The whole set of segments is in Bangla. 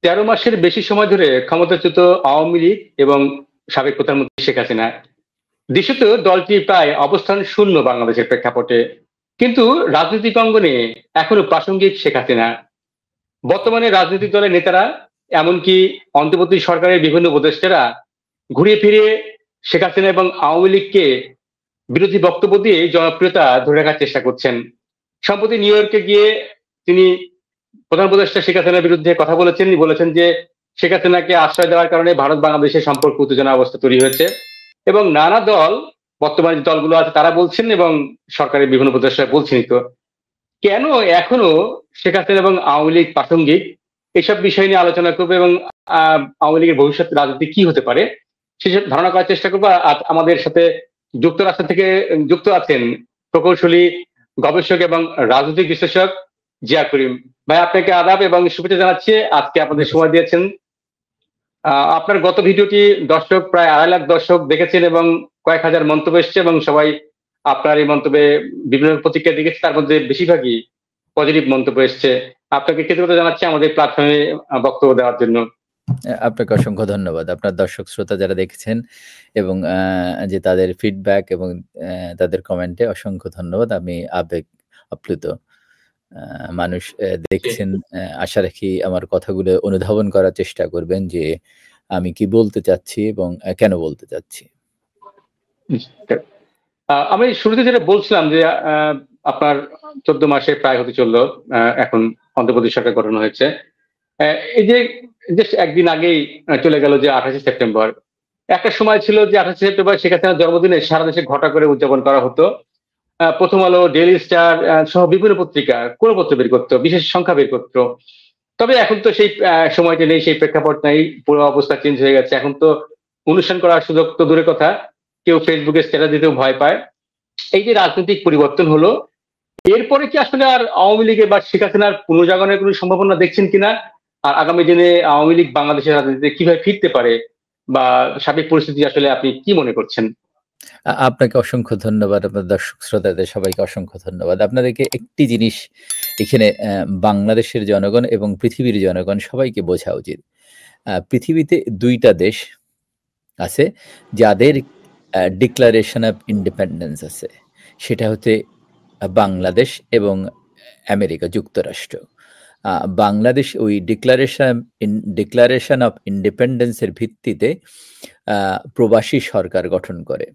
13 মাসের বেশি সময় ধরে ক্ষমতাচ্যুত আওয়ামী লীগ এবং সাবেক প্রধানমন্ত্রী শেখ হাসিনা, দৃশ্যত দলটি প্রায় অবস্থান শূন্য বাংলাদেশের প্রেক্ষাপটে। কিন্তু রাজনৈতিক অঙ্গনে এখনো প্রাসঙ্গিক শেখ হাসিনা। বর্তমানে রাজনৈতিক দলের নেতারা, এমনকি অন্তর্বর্তী সরকারের বিভিন্ন উপদেষ্টারা ঘুরিয়ে ফিরিয়ে শেখ হাসিনা এবং আওয়ামী লীগকে বিরোধী বক্তব্য দিয়ে জনপ্রিয়তা ধরে রাখার চেষ্টা করছেন। সম্প্রতি নিউ ইয়র্কে গিয়ে তিনি প্রধান উপদেষ্টা শেখ হাসিনার বিরুদ্ধে কথা বলেছেন যে শেখ হাসিনাকে আশ্রয় দেওয়ার কারণে ভারত বাংলাদেশের সম্পর্ক উত্তেজনা অবস্থা তৈরি হয়েছে। এবং নানা দল, বর্তমানে যে দলগুলো আছে তারা বলছেন এবং সরকারের বিভিন্ন উপদেষ্টা বলছেনই। তো কেন এখনো শেখ হাসিনা এবং আওয়ামী লীগ প্রাসঙ্গিক, এসব বিষয় নিয়ে আলোচনা করবো এবং আওয়ামী লীগের ভবিষ্যৎ রাজনীতি কি হতে পারে সেসব ধারণা করার চেষ্টা করবো। আমাদের সাথে যুক্তরাষ্ট্র থেকে যুক্ত আছেন প্রকৌশলী, গবেষক এবং রাজনৈতিক বিশ্লেষক জিয়া করিম ভাই। আপনাকে আদাব এবং শুভেচ্ছা জানাচ্ছি, আজকে আপনাদের সময় দিয়েছেন। আপনার গত ভিডিওটি দর্শক, প্রায় 2.5 লাখ দর্শক দেখেছেন এবং কয়েক হাজার মন্তব্য এসছে এবং সবাই আপনার এই মন্তব্যে বিভিন্ন প্রতিক্রিয়া দেখেছে, তার মধ্যে বেশিরভাগই পজিটিভ মন্তব্য এসছে। আপনাকে কৃতজ্ঞতা জানাচ্ছি আমাদের প্ল্যাটফর্মে বক্তব্য দেওয়ার জন্য। আপনাকে অসংখ্য ধন্যবাদ। আপনার দর্শক শ্রোতা যারা দেখেছেন এবং যে তাদের ফিডব্যাক এবং তাদের কমেন্টে অসংখ্য ধন্যবাদ। আমি আবেগ আপ্লুত। মানুষ দেখছেন, আশা রাখি আমার কথাগুলো অনুধাবন করার চেষ্টা করবেন যে আমি কি বলতে চাচ্ছি এবং কেন বলতে চাচ্ছি। আমি শুরুতে যেটা বলছিলাম যে আপনার 14 মাসে প্রায় হতে চললো এখন অন্তর্বর্তী সরকার গঠন হয়েছে। এই যে একদিন আগেই চলে গেল যে 28শে সেপ্টেম্বর। একটা সময় ছিল যে 28শে সেপ্টেম্বর শেখ হাসিনার জন্মদিনে সারা দেশে ঘটা করে উদযাপন করা হতো। প্রথম আলো, ডেইলি স্টার সহ বিভিন্ন পত্রিকা কোন পত্র বের করতো, বিশেষ সংখ্যা বের করতো। তবে এখন তো সেই সময়টা নেই, সেই প্রেক্ষাপট নাই, পুরো অবস্থা চেঞ্জ হয়ে গেছে। এখন তো অনুষ্ঠান করার সুযোগ তো দূরের কথা, কেউ ফেসবুকে স্ট্যাটাস দিতেও ভয় পায়। এই যে রাজনৈতিক পরিবর্তন হলো, এরপরে কি আসলে আর আওয়ামী লীগের বা শেখ হাসিনার পুনর্জাগরণের কোনো সম্ভাবনা দেখছেন কিনা? আর আগামী দিনে আওয়ামী লীগ বাংলাদেশের রাজনীতিতে কিভাবে ফিরতে পারে বা সার্বিক পরিস্থিতি আসলে আপনি কি মনে করছেন? আপনাকে অসংখ্য ধন্যবাদ। আপনার দর্শক শ্রোতাদের সবাইকে অসংখ্য ধন্যবাদ। আপনাদেরকে একটি জিনিস এখানে বাংলাদেশের জনগণ এবং পৃথিবীর জনগণ সবাইকে বোঝা উচিত। পৃথিবীতে 2টা দেশ আছে যাদের ডিক্লারেশন অফ ইন্ডিপেন্ডেন্স আছে, সেটা হচ্ছে বাংলাদেশ এবং আমেরিকা যুক্তরাষ্ট্র। বাংলাদেশ ওই ডিক্লারেশন অফ ইন্ডিপেন্ডেন্সের ভিত্তিতে প্রবাসী সরকার গঠন করে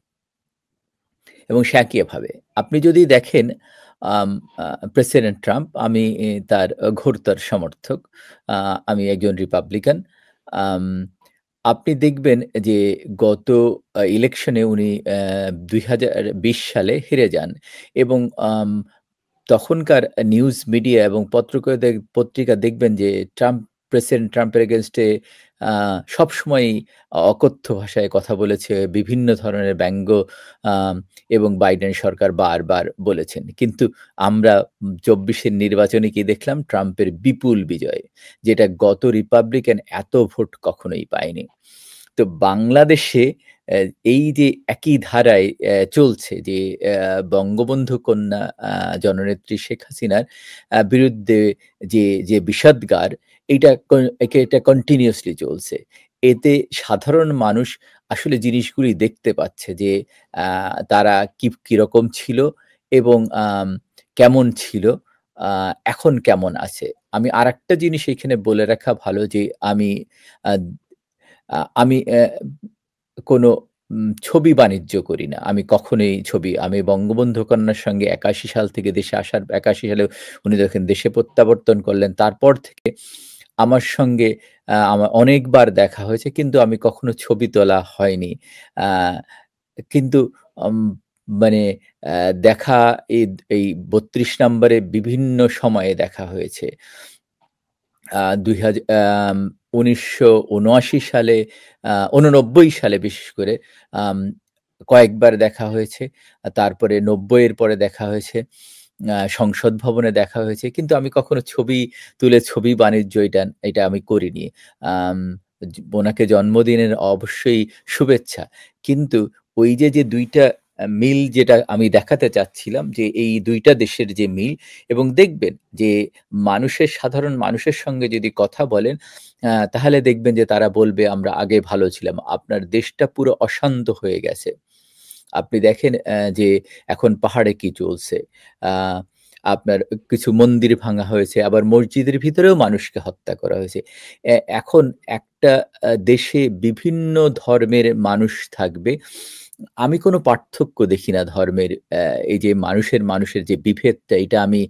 এবং একইভাবে আপনি যদি দেখেন প্রেসিডেন্ট ট্রাম্প, আমি তার ঘোরতর সমর্থক, আমি একজন রিপাবলিকান। আপনি দেখবেন যে গত ইলেকশনে উনি 2020 সালে হেরে যান এবং তখনকার নিউজ মিডিয়া এবং পত্রিকা দেখবেন যে প্রেসিডেন্ট ট্রাম্পের এগেনস্টে সবসময় অকথ্য ভাষায় কথা বলেছে, বিভিন্ন ধরনের ব্যঙ্গ এবং বাইডেন সরকার বারবার বলেছেন। কিন্তু আমরা 24-এর নির্বাচনে কি দেখলাম? ট্রাম্পের বিপুল বিজয়, যেটা গত রিপাবলিকান এত ভোট কখনোই পায়নি। তো বাংলাদেশে এই যে একই ধারায় চলছে যে বঙ্গবন্ধু কন্যা জননেত্রী শেখ হাসিনার বিরুদ্ধে যে বিষাদগার, এটা কন্টিনিউয়াসলি চলছে। এতে সাধারণ মানুষ আসলে জিনিসগুলি দেখতে পাচ্ছে যে তারা কিরকম ছিল এবং কেমন ছিল, এখন কেমন আছে। আমি আরেকটা জিনিস এখানে বলে রাখা ভালো যে আমি কোনো ছবি বাণিজ্য করি না। আমি কখনোই আমি বঙ্গবন্ধু কন্যার সঙ্গে 81 সাল থেকে দেশে আসার, 81 সালে উনি যখন দেশে প্রত্যাবর্তন করলেন, তারপর থেকে আমার সঙ্গে আমার অনেকবার দেখা হয়েছে, কিন্তু আমি কখনো ছবি তোলা হয়নি। কিন্তু মানে দেখা এই 32 নম্বরে বিভিন্ন সময়ে দেখা হয়েছে। 1979 সালে, 89 সালে বিশেষ করে কয়েকবার দেখা হয়েছে। তারপরে 90-এর পরে দেখা হয়েছে, সংসদ ভবনে দেখা হয়েছে। কিন্তু আমি কখনো ছবি তুলে ছবি বাণিজ্য এটা আমি করিনি। ওনাকে জন্মদিনের অবশ্যই শুভেচ্ছা। কিন্তু ওই যে 2টা মিল যেটা আমি দেখাতে চাচ্ছিলাম যে এই দুইটা দেশের যে মিল, এবং দেখবেন যে সাধারণ মানুষের সঙ্গে যদি কথা বলেন তাহলে দেখবেন যে তারা বলবে আমরা আগে ভালো ছিলাম। আপনার দেশটা পুরো অশান্ত হয়ে গেছে। আপনি দেখেন যে এখন পাহাড়ে কি চলছে। আ আপনার কিছু মন্দির ভাঙা হয়েছে, আবার মসজিদের ভিতরেও মানুষকে হত্যা করা হয়েছে। এখন একটা দেশে বিভিন্ন ধর্মের মানুষ থাকবে। আমি কোনো পার্থক্য দেখি না ধর্মের। এই যে মানুষের যে বিভেদটা, এটা আমি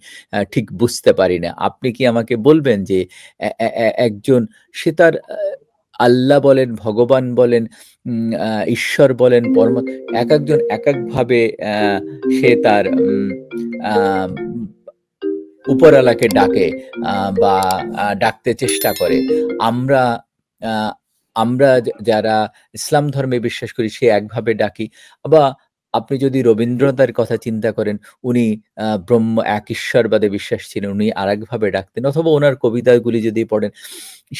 ঠিক বুঝতে পারি না। আপনি কি আমাকে বলবেন যে এ এ এ একজন সে তার আল্লাহ বলেন, ভগবান বলেন, ঈশ্বর বলেন, একেকজন একেকভাবে অ্যা সে তার আম উপরওয়ালাকে ডাকে বা ডাকতে চেষ্টা করে। আমরা আ আমরা যারা ইসলাম ধর্মে বিশ্বাস করি সে একভাবে ডাকি। বা আপনি যদি রবীন্দ্রনাথের কথা চিন্তা করেন, উনি এক ঈশ্বরবাদে বিশ্বাস ছিলেন, উনি আরেকভাবে ডাকতেন, অথবা উনার কবিতাগুলি যদি পড়েন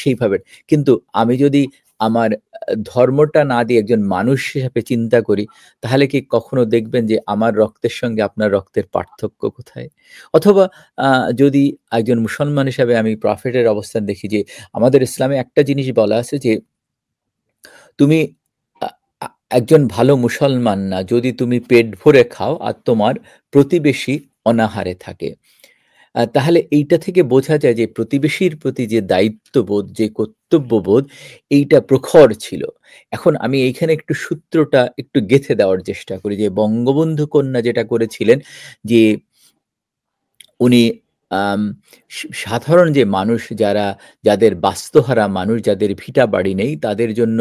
সেইভাবে। কিন্তু আমি যদি আমার ধর্মটা না দিয়ে একজন মানুষ হিসাবে চিন্তা করি, তাহলে কি কখনো দেখবেন যে আমার রক্তের সঙ্গে আপনার রক্তের পার্থক্য কোথায়? অথবা যদি একজন মুসলমান হিসাবে আমি প্রফেটের অবস্থান দেখি যে আমাদের ইসলামে একটা জিনিস বলা আছে যে তুমি আ আ একজন ভালো মুসলমান না যদি তুমি পেট ভরে খাও আর তোমার প্রতিবেশী অনাহারে থাকে। তাহলে এইটা থেকে বোঝা যায় যে প্রতিবেশীর প্রতি যে দায়িত্ববোধ, যে কর্তব্যবোধ, এইটা প্রখর ছিল। এখন আমি এইখানে একটু সূত্রটা একটু গেঁথে দেওয়ার চেষ্টা করি যে বঙ্গবন্ধু কন্যা যেটা করেছিলেন যে উনি আম সাধারণ যে মানুষ যাদের বাস্তুহারা মানুষ, যাদের ভিটা বাড়ি নেই, তাদের জন্য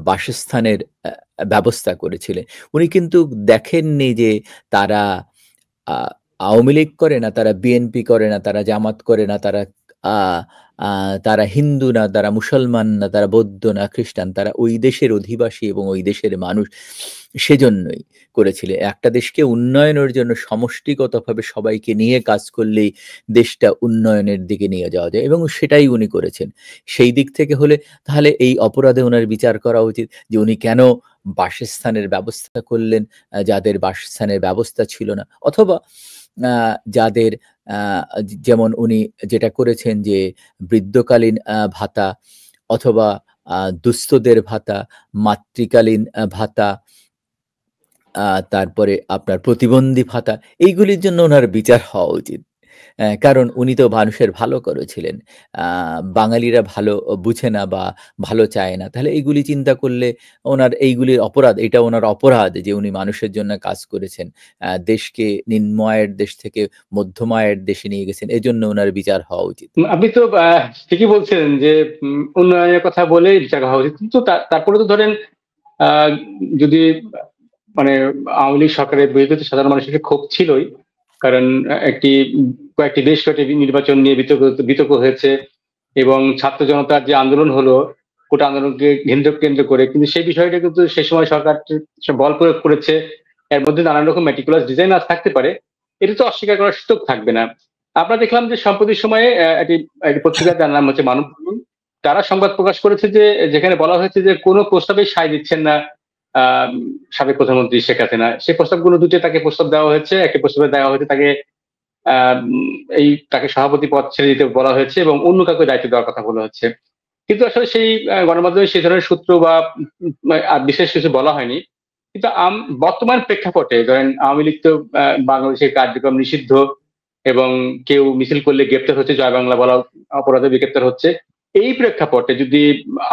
বাসস্থানের ব্যবস্থা করেছিলেন। উনি কিন্তু দেখেননি যে তারা আ আওয়ামী লীগ করে না, তারা বিএনপি করে না, তারা জামাত করে না, তারা আ আ তারা হিন্দু না, তারা মুসলমান না, তারা বৌদ্ধ না, খ্রিস্টান। তারা ওই দেশের অধিবাসী এবং ওই দেশের মানুষ। সেজন্যই করেছিলেন। একটা দেশকে উন্নয়নের জন্য সমষ্টিগতভাবে সবাইকে নিয়ে কাজ করলেই দেশটা উন্নয়নের দিকে নিয়ে যাওয়া যায়, এবং সেটাই উনি করেছেন। সেই দিক থেকে হলে তাহলে এই অপরাধে উনার বিচার করা উচিত যে উনি কেন বাসস্থানের ব্যবস্থা করলেন যাদের বাসস্থানের ব্যবস্থা ছিল না, অথবা আ যাদের আ যেমন উনি যেটা করেছেন যে বৃদ্ধকালীন ভাতা, অথবা দুস্থদের ভাতা, মাতৃকালীন ভাতা, তারপরে আপনার প্রতিবন্ধী ভাতা, এইগুলির জন্য উনার বিচার হওয়া উচিত। কারণ উনি তো মানুষের ভালো করেছিলেন। আ বাঙালিরা ভালো বুঝে না বা ভালো চায় না। তাহলে এইগুলি চিন্তা করলে ওনার এইগুলির অপরাধ, এটা ওনার অপরাধ যে উনি মানুষের জন্য কাজ করেছেন। দেশকে নিম্ন আয়ের দেশ থেকে মধ্যম আয়ের দেশে নিয়ে গেছেন। এজন্য উনার বিচার হওয়া উচিত। আপনি তো ঠিকই বলছেন যে উন্নয়নের কথা বলেই বিচার হওয়া উচিত। কিন্তু তারপরে তো ধরেন আ যদি মানে আওয়ামী লীগ সরকারের বিরুদ্ধে তো সাধারণ মানুষের ক্ষোভ ছিলই। কারণ বেশ কয়েকটি নির্বাচন নিয়ে বিতর্ক হয়েছে এবং ছাত্র জনতার যে আন্দোলন হলো, গোটা আন্দোলনকে কেন্দ্র করে, কিন্তু সেই বিষয়টা কিন্তু সে সময় সরকার বল প্রয়োগ করেছে। এর মধ্যে নানান রকম মেটিকুলাস ডিজাইন থাকতে পারে। এটা তো অস্বীকার করার সুযোগ থাকবে না। আমরা দেখলাম যে সাম্প্রতিক সময়ে একটি পত্রিকা, যার নাম হচ্ছে মানববন্ধন, তারা সংবাদ প্রকাশ করেছে যে যেখানে বলা হয়েছে যে কোনো প্রস্তাবেই সায় দিচ্ছেন না সাবেক প্রধানমন্ত্রী শেখ হাসিনা। সেই প্রস্তাবগুলো দুটো তাকে প্রস্তাব দেওয়া হয়েছে। একটি প্রস্তাবে দেওয়া হয়েছে তাকে তাকে সভাপতি পদ ছেড়ে দিতে বলা হয়েছে এবং অন্য কাউকে দায়িত্ব দেওয়ার কথা বলা হচ্ছে। কিন্তু আসলে সেই গণমাধ্যমে সেই ধরনের সূত্র বা বিশেষ কিছু বলা হয়নি। কিন্তু বর্তমান প্রেক্ষাপটে ধরেন আওয়ামী লীগ তো বাংলাদেশের কার্যক্রম নিষিদ্ধ এবং কেউ মিছিল করলে গ্রেপ্তার হচ্ছে, জয় বাংলা বলা অপরাধে গ্রেপ্তার হচ্ছে। এই প্রেক্ষাপটে যদি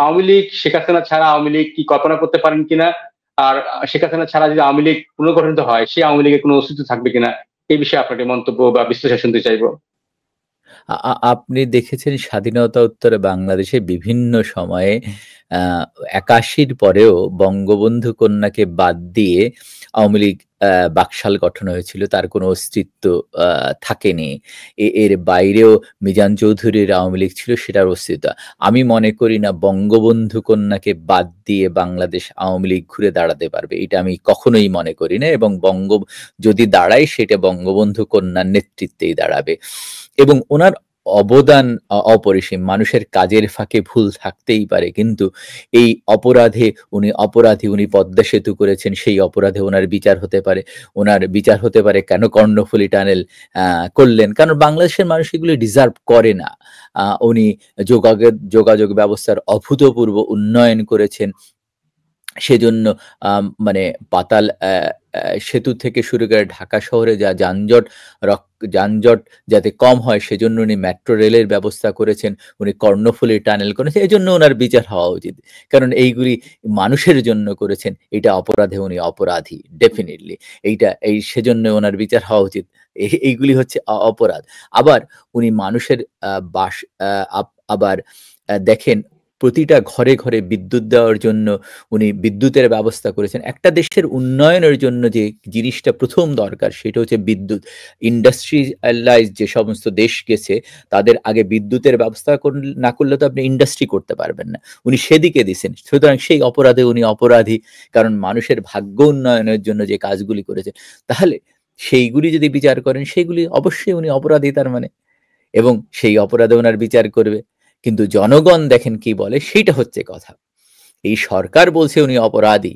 আওয়ামী লীগ, শেখ হাসিনা ছাড়া আওয়ামী লীগ কি কল্পনা করতে পারেন কিনা, আর শেখ হাসিনা ছাড়া যদি আওয়ামী লীগ পুনর্গঠিত হয়, সেই আওয়ামী লীগের কোনো অস্তিত্ব থাকবে কিনা, এই বিষয়ে আপনার মন্তব্য বা বিশ্লেষণ শুনতে চাইবো। আপনি দেখেছেন স্বাধীনতা উত্তরে বাংলাদেশে বিভিন্ন সময়ে ৮১ পরেও বঙ্গবন্ধু কন্যাকে বাদ দিয়ে আওয়ামী লীগ বাকশাল গঠন হয়েছিল। তার কোনো অস্তিত্ব থাকেনি। এর বাইরেও মিজান চৌধুরীর আওয়ামী লীগ ছিল, সেটার অস্তিত্ব। আমি মনে করি না বঙ্গবন্ধু কন্যাকে বাদ দিয়ে বাংলাদেশ আওয়ামী লীগ ঘুরে দাঁড়াতে পারবে। এটা আমি কখনোই মনে করি না, এবং যদি দাঁড়ায় সেটা বঙ্গবন্ধু কন্যার নেতৃত্বেই দাঁড়াবে। এবং উনার অবদান অপরিসীম। মানুষের কাজের ফাঁকে ভুল থাকতেই পারে। কিন্তু এই অপরাধে উনি পদ্মা সেতু করেছেন, সেই অপরাধে উনার বিচার হতে পারে। উনার বিচার হতে পারে কেন কর্ণফুলী টানেল আ করলেন। কারণ বাংলাদেশের মানুষ এগুলো ডিজার্ভ করে না। উনি যোগাযোগ ব্যবস্থার অভূতপূর্ব উন্নয়ন করেছেন। সেজন্য মানে পাতাল সেতু থেকে শুরু করে ঢাকা শহরে যা যানজট যাতে কম হয় সেজন্য উনি মেট্রো রেলের ব্যবস্থা করেছেন। উনি কর্ণফুলী টানেল করেছেন। এজন্য উনার বিচার হওয়া উচিত। কারণ এইগুলি মানুষের জন্য করেছেন। এটা অপরাধে উনি অপরাধী ডেফিনিটলি। সেজন্য উনার বিচার হওয়া উচিত। এইগুলি হচ্ছে অপরাধ। আবার উনি মানুষের আ বাস আ আপ আবার দেখেন প্রতিটা ঘরে, ঘরে বিদ্যুৎ দেওয়ার জন্য উনি বিদ্যুতের ব্যবস্থা করেছেন। একটা দেশের উন্নয়নের জন্য যে জিনিসটা ১ম দরকার সেটা হচ্ছে বিদ্যুৎ। ইন্ডাস্ট্রিয়ালাইজ যে সমস্ত দেশ গেছে তাদের আগে বিদ্যুতের ব্যবস্থা না করলে তো আপনি ইন্ডাস্ট্রি করতে পারবেন না। উনি সেদিকে দিছেন। সুতরাং সেই অপরাধে উনি অপরাধী। কারণ মানুষের ভাগ্য উন্নয়নের জন্য যে কাজগুলি করেছেন। তাহলে সেইগুলি যদি বিচার করেন সেগুলি অবশ্যই উনি অপরাধী তার মানে। এবং সেই অপরাধে উনার বিচার করবে। কিন্তু জনগণ দেখেন কি বলে সেইটা হচ্ছে কথা। এই সরকার বলছে উনি অপরাধী।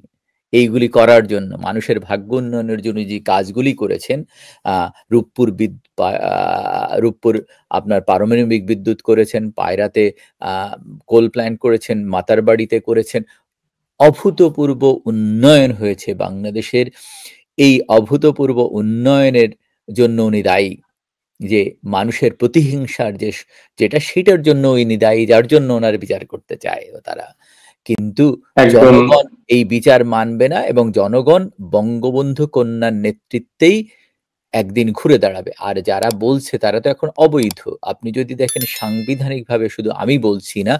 এইগুলি করার জন্য মানুষের ভাগ্য উন্নয়নের জন্য যে কাজগুলি করেছেন, আ রূপপুর রূপপুর আপনার পারমাণবিক বিদ্যুৎ করেছেন, পায়রাতে আ কোল প্ল্যান্ট করেছেন, মাতারবাড়িতে করেছেন। অভূতপূর্ব উন্নয়ন হয়েছে বাংলাদেশের। এই অভূতপূর্ব উন্নয়নের জন্য উনি দায়ী। যে মানুষের প্রতিহিংসার যেটা সেটার জন্য ইনি দায়ী, যার জন্য উনার বিচার করতে চায় তারা। কিন্তু একদম জনগণ এই বিচার মানবে না এবং জনগণ বঙ্গবন্ধু কন্যার নেতৃত্বেই একদিন ঘুরে দাঁড়াবে। আর যারা বলছে তারা তো এখন অবৈধ। আপনি যদি দেখেন সাংবিধানিকভাবে, শুধু আমি বলছি না,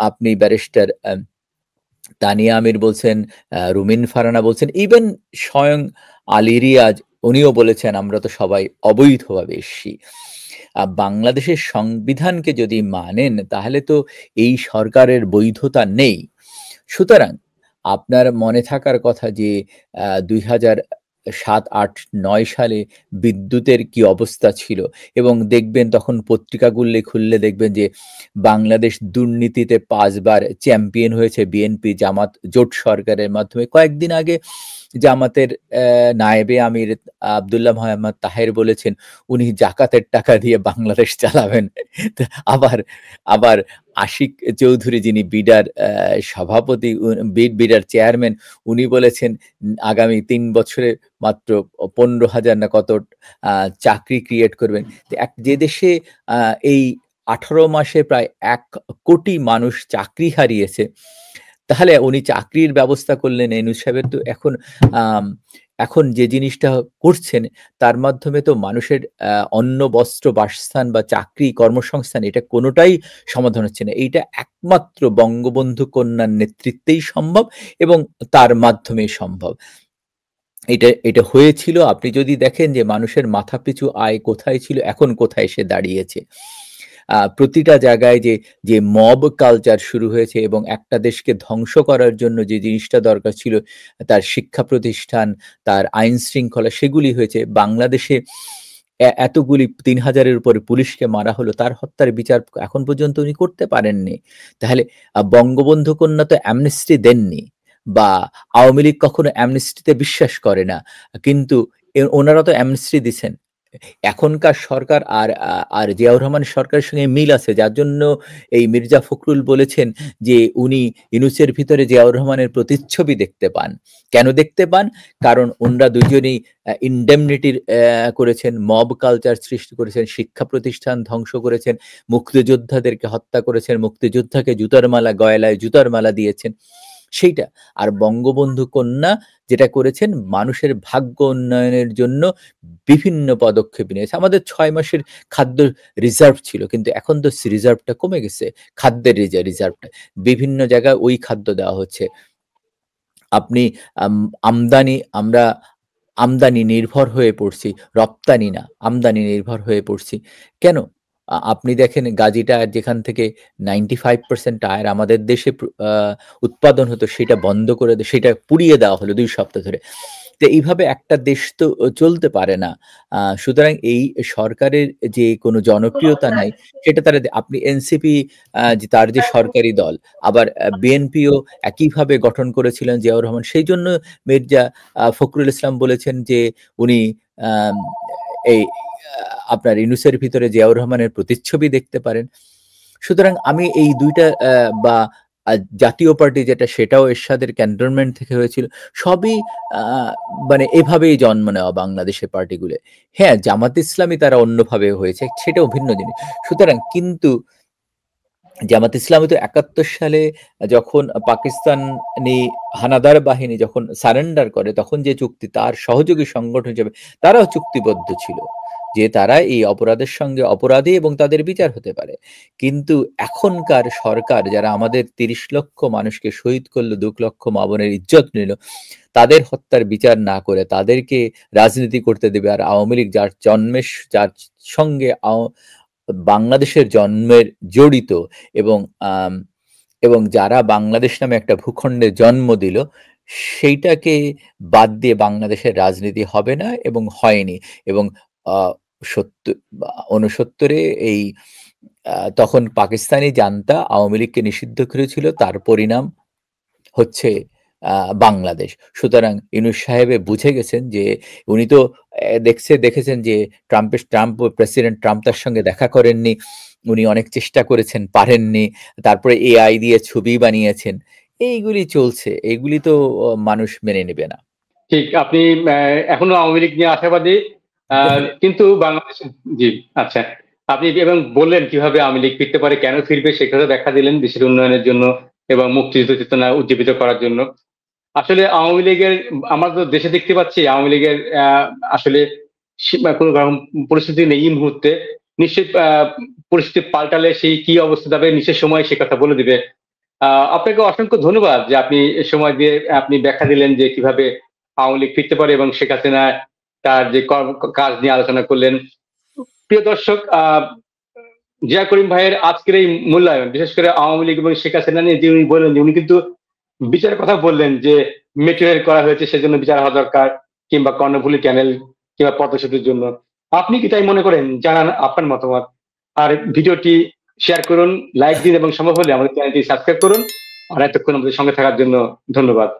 আপনি ব্যারিস্টার তানিয়া আমির বলছেন, রুমিন ফারহানা বলছেন, ইভেন স্বয়ং আলী রিয়াজ উনিও বলেছেন আমরা তো সবাই অবৈধভাবে এসছি। বাংলাদেশের সংবিধানকে যদি মানেন তাহলে তো এই সরকারের বৈধতা নেই। সুতরাং আপনার মনে থাকার কথা যে ২০০৭, ৮, ৯ সালে বিদ্যুতের কি অবস্থা ছিল এবং দেখবেন তখন পত্রিকাগুলি খুললে দেখবেন যে বাংলাদেশ দুর্নীতিতে ৫ বার চ্যাম্পিয়ন হয়েছে বিএনপি জামাত জোট সরকারের মাধ্যমে। কয়েকদিন আগে জামাতের নায়েবে আমির আব্দুল্লাহ মোহাম্মদ তাহের বলেছেন উনি জাকাতের টাকা দিয়ে বাংলাদেশ চালাবেন। আবার আবার আশিক চৌধুরী যিনি বিডার সভাপতি, বিডার চেয়ারম্যান, উনি বলেছেন আগামী ৩ বছরে মাত্র ১৫,০০০ না কত চাকরি ক্রিয়েট করবেন। যে দেশে এই ১৮ মাসে প্রায় ১ কোটি মানুষ চাকরি হারিয়েছে, তাহলে উনি চাকরির ব্যবস্থা করলেন। ইউনূস সাহেবের তো এখন যে জিনিসটা করছেন তার মাধ্যমে তো মানুষের অন্ন, বস্ত্র, বাসস্থান বা চাকরি, কর্মসংস্থান এটা কোনোটাই সমাধান হচ্ছে না। এইটা একমাত্র বঙ্গবন্ধু কন্যার নেতৃত্বেই সম্ভব এবং তার মাধ্যমেই সম্ভব। এটা হয়েছিল। আপনি যদি দেখেন যে মানুষের মাথাপিছু আয় কোথায় ছিল, এখন কোথায় এসে দাঁড়িয়েছে। প্রতিটা জায়গায় যে মব কালচার শুরু হয়েছে এবং একটা দেশকে ধ্বংস করার জন্য যে জিনিসটা দরকার ছিল, তার শিক্ষা প্রতিষ্ঠান, তার আইন শৃঙ্খলা, সেগুলি হয়েছে। বাংলাদেশে এতগুলি ৩,০০০-এর উপরে পুলিশকে মারা হলো, তার হত্যার বিচার এখন পর্যন্ত উনি করতে পারেননি। তাহলে বঙ্গবন্ধু কন্যা তো অ্যামনেস্টি দেননি, বা আওয়ামী লীগ কখনো অ্যামনেস্টিতে বিশ্বাস করে না। কিন্তু ওনারা তো অ্যামনেস্টি দিছেন। এখনকার সরকার আর জিয়াউর রহমানের সরকারের সঙ্গে মিল আছে, যার জন্য এই মির্জা ফখরুল বলেছেন যে উনি ইউনূসের ভিতরে জিয়াউর রহমানের প্রতিচ্ছবি দেখতে পান। কেন দেখতে পান? কারণ ওনরা দুজনেই ইনডেমনিটির করেছেন, মব কালচার সৃষ্টি করেছেন, শিক্ষা প্রতিষ্ঠান ধ্বংস করেছেন, মুক্তিযোদ্ধাদেরকে হত্যা করেছেন, মুক্তিযোদ্ধাকে জুতার মালা, গয়লায় জুতার মালা দিয়েছেন, সেইটা। আর বঙ্গবন্ধু কন্যা যেটা করেছেন মানুষের ভাগ্য উন্নয়নের জন্য বিভিন্ন পদক্ষেপ নিয়েছে। আমাদের ৬ মাসের খাদ্য রিজার্ভ ছিল, কিন্তু এখন তো রিজার্ভটা কমে গেছে। খাদ্যের রিজার্ভটা বিভিন্ন জায়গায় ওই খাদ্য দেওয়া হচ্ছে। আপনি আমরা আমদানি নির্ভর হয়ে পড়ছি, রপ্তানি না, আমদানি নির্ভর হয়ে পড়ছি। কেন? আপনি দেখেন গাজী টায়ার যেখান থেকে 95% টায়ার আমাদের দেশে উৎপাদন হতো সেটা বন্ধ করে সেটা পুড়িয়ে দেওয়া হলো 2 সপ্তাহ ধরে। তো এইভাবে একটা দেশ তো চলতে পারে না। সুতরাং এই সরকারের যে কোনো জনপ্রিয়তা নাই সেটা তারা আপনি এনসিপি যে তার যে সরকারি দল, আবার বিএনপিও একইভাবে গঠন করেছিলেন জিয়াউর রহমান। সেইজন্য মির্জা ফখরুল ইসলাম বলেছেন যে উনি এই আপনার ইউনূসের ভিতরে জিয়াউর রহমানের প্রতিচ্ছবি দেখতে পারেন। সুতরাং আমি এই ২ টা বা জাতীয় পার্টি যেটা সেটাও এরশাদের ক্যান্টনমেন্ট থেকে হয়েছিল। সবই মানে এভাবেই জন্ম নেওয়া বাংলাদেশের পার্টিগুলো। হ্যাঁ, জামাতে ইসলামী তারা অন্যভাবে হয়েছে, সেটাও ভিন্ন জিনিস। সুতরাং কিন্তু জামাত ইসলামী তো ৭১ সালে যখন পাকিস্তানি হানাদার বাহিনী যখন সারেন্ডার করে, তখন যে চুক্তি তার সহযোগী সংগঠন হিসেবে তারাও চুক্তিবদ্ধ ছিল যে তারা এই অপরাধের সঙ্গে অপরাধী এবং তাদের বিচার হতে পারে। কিন্তু এখনকার সরকার যারা আমাদের ৩০ লক্ষ মানুষকে শহীদ করলো, ২ লক্ষ মা বোনের ইজ্জত নিল, তাদের হত্যার বিচার না করে তাদেরকে রাজনীতি করতে দেবে। আর আওয়ামী লীগ যার সঙ্গে বাংলাদেশের জন্মের জড়িত এবং এবং যারা বাংলাদেশ নামে একটা ভূখণ্ডে জন্ম দিল, সেইটাকে বাদ দিয়ে বাংলাদেশের রাজনীতি হবে না এবং হয়নি। এবং ৬৯-এ এই তখন পাকিস্তানি জান্তা আওয়ামী লীগকে নিষিদ্ধ করেছিল, তার পরিণাম হচ্ছে বাংলাদেশ। সুতরাং ইউনূস সাহেব বুঝে গেছেন যে উনি তো দেখেছেন যে প্রেসিডেন্ট ট্রাম্প তার সঙ্গে দেখা করেননি, উনি অনেক চেষ্টা করেছেন, পারেননি। তারপরে এআই দিয়ে ছবি বানিয়েছেন। এইগুলি চলছে, এইগুলি তো মানুষ মেনে নেবে না। ঠিক, আপনি এখনো আওয়ামী লীগ নিয়ে আশাবাদী, কিন্তু বাংলাদেশ, জি আচ্ছা, আপনি এবং বললেন কিভাবে আওয়ামী লীগ ফিরতে পারে, কেন ফিরবে সে কথা ব্যাখ্যা দিলেন দেশের উন্নয়নের জন্য এবং মুক্তিযুদ্ধ চেতনা উজ্জীবিত করার জন্য। আসলে আওয়ামী লীগের, আমরা তো দেশে দেখতে পাচ্ছি আওয়ামী লীগের আসলে কোনো রকম পরিস্থিতি নেই এই মুহূর্তে। নিশ্চয়ই পরিস্থিতি পাল্টালে সেই কি অবস্থা যাবে নিশ্চয় সময় সে কথা বলে দিবে। আপনাকে অসংখ্য ধন্যবাদ যে আপনি সময় দিয়ে আপনি ব্যাখ্যা দিলেন যে কিভাবে আওয়ামী লীগ ফিরতে পারে এবং শেখ হাসিনা তার যে কাজ নিয়ে আলোচনা করলেন। প্রিয় দর্শক, জিয়া করিম ভাইয়ের আজকের এই মূল্যায়ন, বিশেষ করে আওয়ামী লীগ এবং শেখ হাসিনা নিয়ে যে উনি বললেন যে উনি কিন্তু বিচারের কথা বললেন যে মেটেরিয়াল করা হয়েছে সেজন্য বিচার হওয়া দরকার, কিংবা কর্ণফুলী ক্যানেল কিংবা পদ্মা সেতুর জন্য। আপনি কি তাই মনে করেন? জানান আপনার মতামত। আর ভিডিওটি শেয়ার করুন, লাইক দিন এবং সম্ভব হলে আমাদের চ্যানেলটি সাবস্ক্রাইব করুন। আর এতক্ষণ আমাদের সঙ্গে থাকার জন্য ধন্যবাদ।